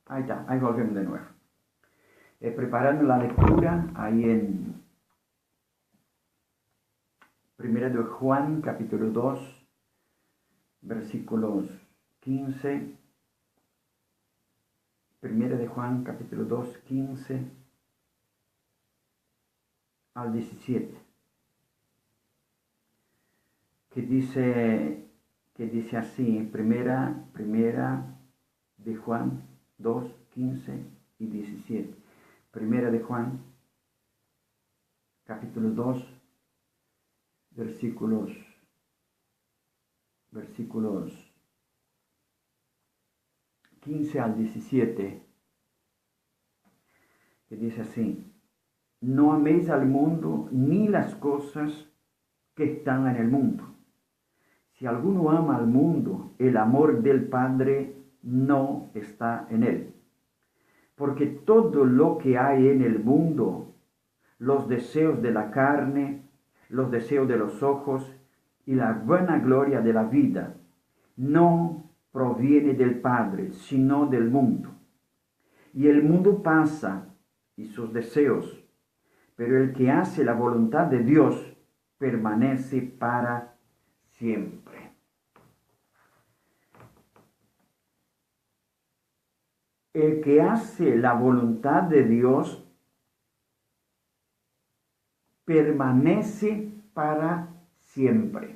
Ahí está, ahí volvemos de nuevo. Preparando la lectura, ahí en 1 de Juan, capítulo 2, versículos 15. 1 de Juan, capítulo 2, 15 al 17. Que dice así, primera de Juan 2, 15 y 17. Primera de Juan, capítulo 2, versículos 15 al 17, que dice así: no améis al mundo ni las cosas que están en el mundo. Si alguno ama al mundo, el amor del Padre no está en él. Porque todo lo que hay en el mundo, los deseos de la carne, los deseos de los ojos y la vanagloria de la vida, no proviene del Padre, sino del mundo. Y el mundo pasa y sus deseos, pero el que hace la voluntad de Dios permanece para siempre. El que hace la voluntad de Dios permanece para siempre.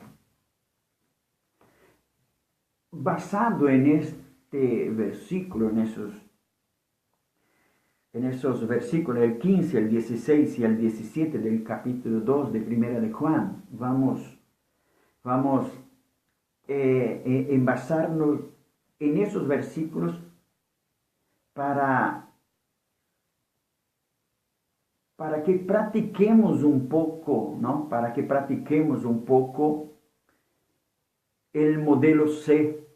Basado en este versículo, en esos versículos, el 15, el 16 y el 17 del capítulo 2 de Primera de Juan, vamos envasarnos en esos versículos para que practiquemos un poco, ¿no? Para que practiquemos un poco el modelo C,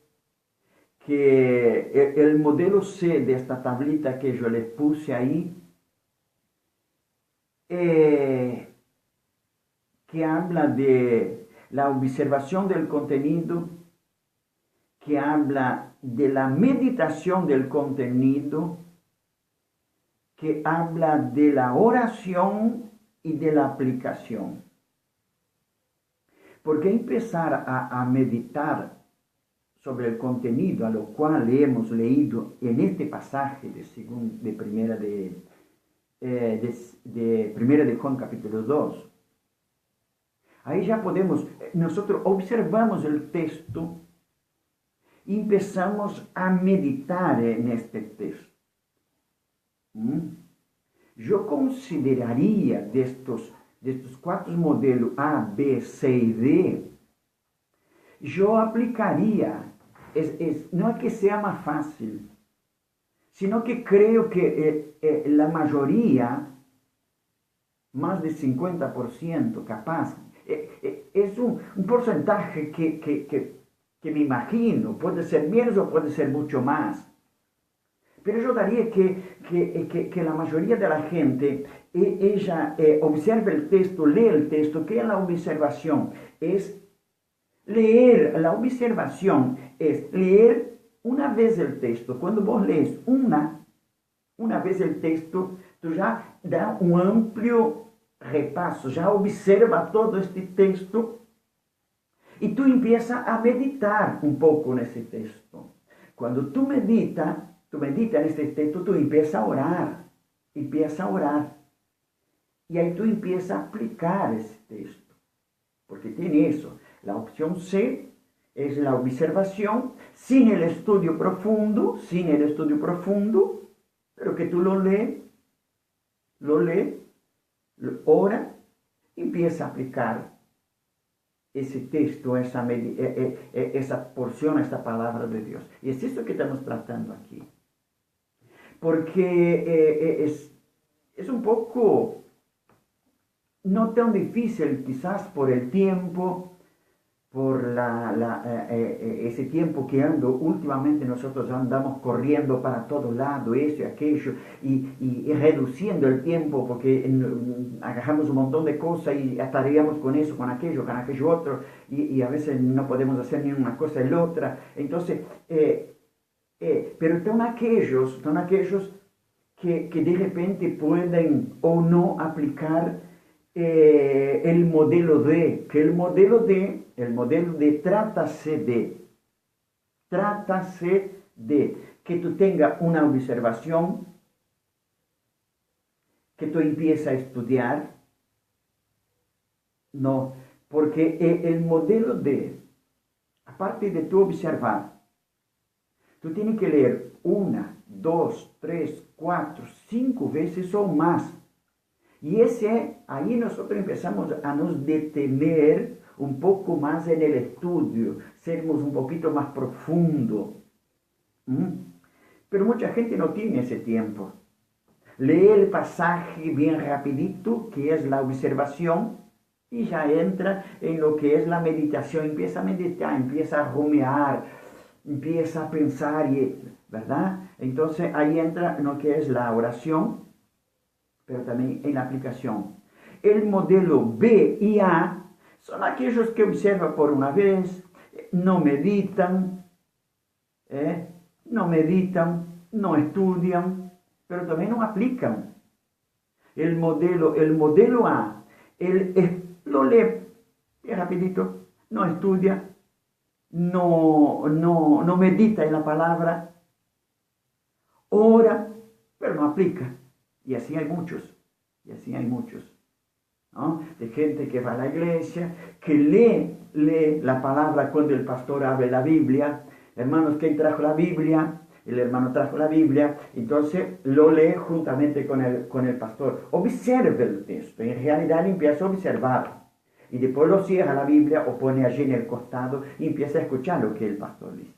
que el modelo C de esta tablita que yo les puse ahí, que habla de la observación del contenido, que habla de la meditación del contenido, que habla de la oración y de la aplicación. Porque empezar a meditar sobre el contenido a lo cual hemos leído en este pasaje de Primera de Juan capítulo 2, ahí ya podemos, nosotros observamos el texto y empezamos a meditar en este texto. Yo consideraría de estos 4 modelos A, B, C y D, yo aplicaría, no es que sea más fácil, sino que creo que la mayoría, más de 50% capaz, es un porcentaje que me imagino, puede ser menos o puede ser mucho más. Pero yo daría que la mayoría de la gente, ella observa el texto, lee el texto, que es la observación, es leer, la observación es leer una vez el texto. Cuando vos lees una vez el texto, tú ya das un amplio repaso, ya observa todo este texto y tú empiezas a meditar un poco en ese texto. Cuando tú meditas en este texto, tú empiezas a orar. Y ahí tú empiezas a aplicar ese texto. Porque tiene eso. La opción C es la observación sin el estudio profundo, pero que tú lo lees, ora, empieza a aplicar ese texto, esa porción, esa palabra de Dios. Y es esto que estamos tratando aquí. Porque es un poco, no tan difícil quizás por el tiempo, por ese tiempo que últimamente nosotros andamos corriendo para todo lado, eso y aquello, y reduciendo el tiempo porque agarramos un montón de cosas y atareamos con eso, con aquello otro, y a veces no podemos hacer ni una cosa ni la otra. Entonces, pero están aquellos que de repente pueden o no aplicar el modelo D, que el modelo D trátase de que tú tengas una observación, que tú empieces a estudiar, no, porque el modelo D, aparte de tú observar, tú tienes que leer 1, 2, 3, 4, 5 veces o más. Y ahí nosotros empezamos a nos detener un poco más en el estudio, sermos un poquito más profundo. Pero mucha gente no tiene ese tiempo. Lee el pasaje bien rapidito, que es la observación, y ya entra en lo que es la meditación, empieza a meditar, empieza a rumiar, empieza a pensar, ¿verdad? Entonces ahí entra en lo que es la oración, pero también en la aplicación. El modelo B y A son aquellos que observan por una vez, no meditan, no estudian, pero también no aplican. El modelo A, lo lee rapidito, no estudia, no medita en la palabra, ora, pero no aplica. Y así hay muchos, ¿no? De gente que va a la iglesia, que lee la palabra cuando el pastor abre la Biblia. Hermanos, ¿quién trajo la Biblia? El hermano trajo la Biblia, entonces lo lee juntamente con el pastor. Observe el texto, en realidad empieza a observar. Y después lo cierra la Biblia o pone allí en el costado y empieza a escuchar lo que el pastor dice.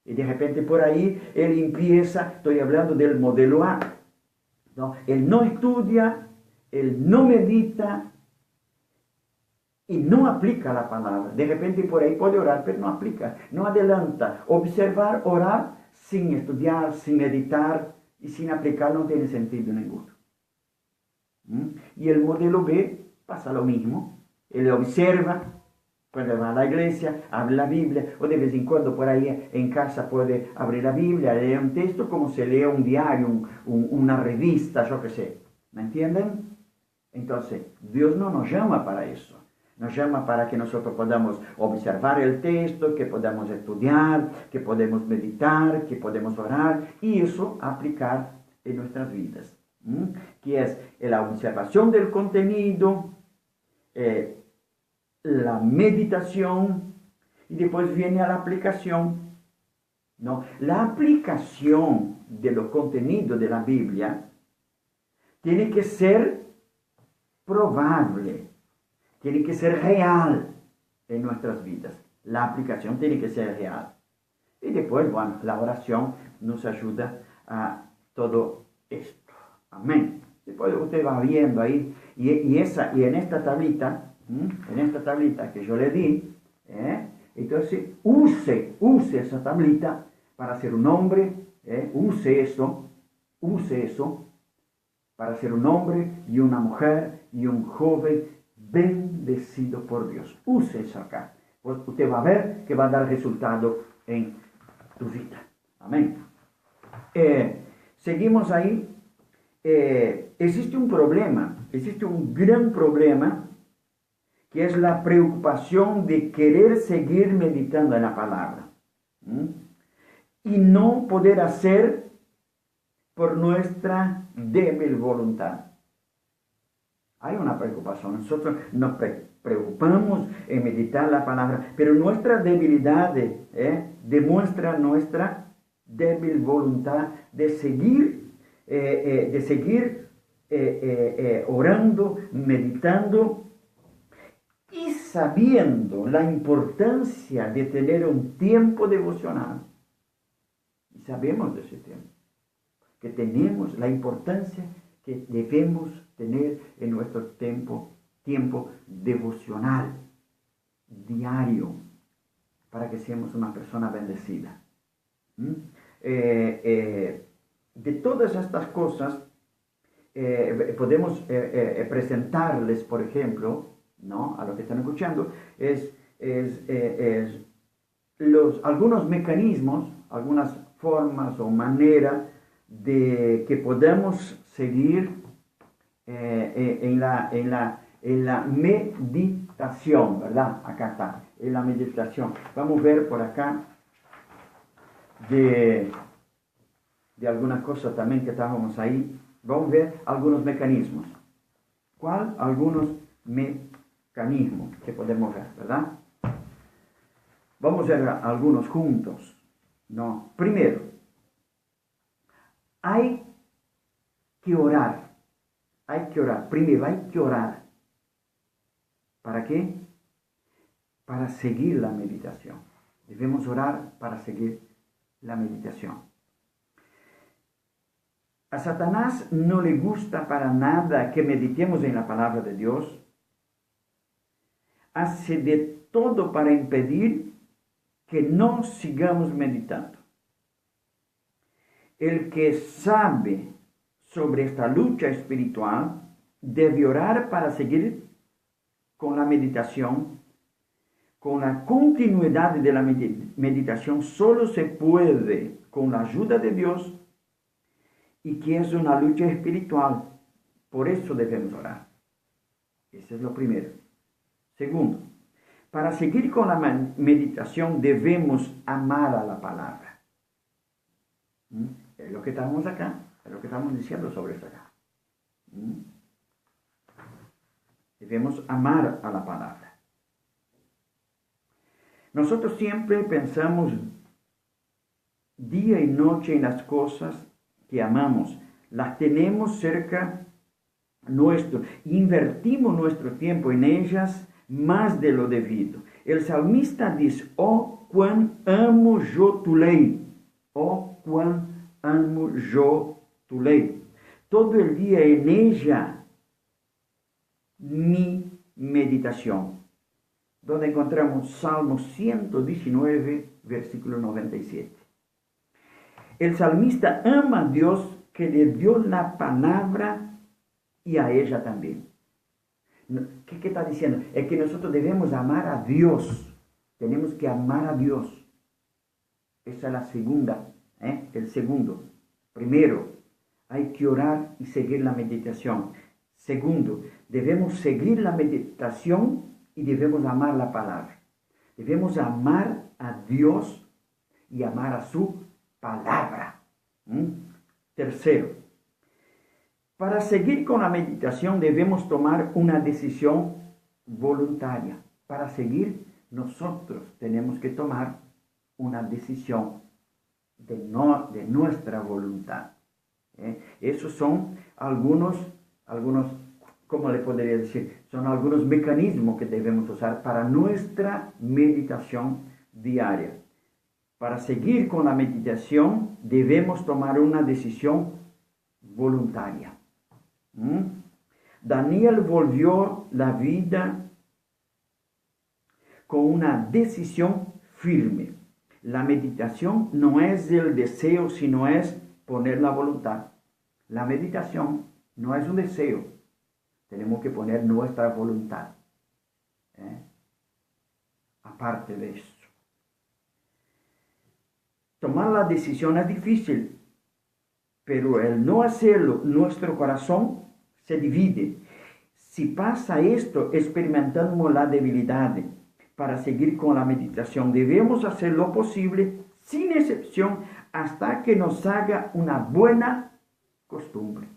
Y de repente por ahí él empieza, estoy hablando del modelo A, ¿no? Él no estudia, él no medita y no aplica la palabra. De repente por ahí puede orar, pero no aplica, no adelanta. Observar, orar, sin estudiar, sin meditar y sin aplicar no tiene sentido ninguno. Y el modelo B pasa lo mismo. Él observa, cuando va a la iglesia, abre la Biblia, o de vez en cuando por ahí en casa puede abrir la Biblia, leer un texto como se lee un diario, una revista, yo qué sé. ¿Me entienden? Entonces, Dios no nos llama para eso. Nos llama para que nosotros podamos observar el texto, que podamos estudiar, que podamos meditar, que podamos orar, y eso aplicar en nuestras vidas. Que es la observación del contenido, la meditación, y después viene a la aplicación. ¿No? La aplicación de los contenidos de la Biblia tiene que ser probable, tiene que ser real en nuestras vidas. La aplicación tiene que ser real. Y después, bueno, la oración nos ayuda a todo esto. Amén. Después usted va viendo ahí, y en esta tablita que yo le di, entonces use esa tablita para ser un hombre, use eso para ser un hombre y una mujer y un joven bendecido por Dios. Use eso acá. Pues usted va a ver que va a dar resultado en tu vida. Amén. Seguimos ahí. Existe un gran problema, que es la preocupación de querer seguir meditando en la palabra. Y no poder hacer por nuestra débil voluntad. Hay una preocupación. Nosotros nos preocupamos en meditar la palabra, pero nuestra debilidad demuestra nuestra débil voluntad de seguir orando, meditando y sabiendo la importancia de tener un tiempo devocional. Y sabemos de ese tiempo, que tenemos la importancia que debemos tener en nuestro tiempo devocional, diario, para que seamos una persona bendecida. De todas estas cosas, podemos presentarles, por ejemplo, ¿no?, a los que están escuchando, algunos mecanismos algunas formas o maneras de que podamos seguir en la meditación, ¿verdad? Acá está, en la meditación. Vamos a ver por acá de algunas cosas también que estábamos ahí. Vamos a ver algunos mecanismos. ¿Cuál? Algunos mecanismos que podemos ver, ¿verdad? Vamos a ver algunos juntos, ¿no? Primero, hay que orar. Hay que orar. Primero, hay que orar. ¿Para qué? Para seguir la meditación. Debemos orar para seguir la meditación. A Satanás no le gusta para nada que meditemos en la palabra de Dios. Hace de todo para impedir que no sigamos meditando. El que sabe sobre esta lucha espiritual debe orar para seguir con la meditación. Con la continuidad de la meditación solo se puede con la ayuda de Dios, y que es una lucha espiritual. Por eso debemos orar. Ese es lo primero. Segundo, para seguir con la meditación debemos amar a la palabra. Es lo que estamos acá, es lo que estamos diciendo sobre esto acá. Debemos amar a la palabra. Nosotros siempre pensamos día y noche en las cosas que amamos, las tenemos cerca nuestro, invertimos nuestro tiempo en ellas más de lo debido. El salmista dice: oh, cuán amo yo tu ley, oh, cuán amo yo tu ley. Todo el día en ella mi meditación. Donde encontramos Salmo 119, versículo 97. El salmista ama a Dios que le dio la palabra y a ella también. ¿Qué está diciendo? Es que nosotros debemos amar a Dios. Tenemos que amar a Dios. Esa es la segunda, el segundo. Primero, hay que orar y seguir la meditación. Segundo, debemos seguir la meditación y debemos amar la palabra. Debemos amar a Dios y amar a su palabra. Tercero, para seguir con la meditación debemos tomar una decisión voluntaria. Para seguir, nosotros tenemos que tomar una decisión de nuestra voluntad. Esos son algunos, ¿cómo le podría decir? Son algunos mecanismos que debemos usar para nuestra meditación diaria. Para seguir con la meditación debemos tomar una decisión voluntaria. Daniel volvió la vida con una decisión firme. La meditación no es el deseo, sino es poner la voluntad. La meditación no es un deseo. Tenemos que poner nuestra voluntad. Aparte de eso. Tomar la decisión es difícil, pero el no hacerlo, nuestro corazón se divide. Si pasa esto, experimentamos la debilidad. Para seguir con la meditación debemos hacer lo posible, sin excepción, hasta que nos haga una buena costumbre.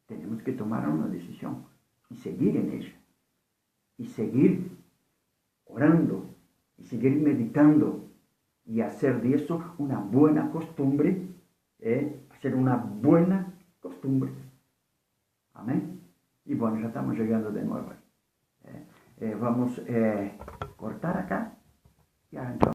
Tenemos que tomar una decisión y seguir en ella. Y seguir orando. Y seguir meditando. Y hacer de eso una buena costumbre. Hacer una buena costumbre. Amén. Y bueno, ya estamos llegando de nuevo. Vamos a cortar acá. Ya, entonces.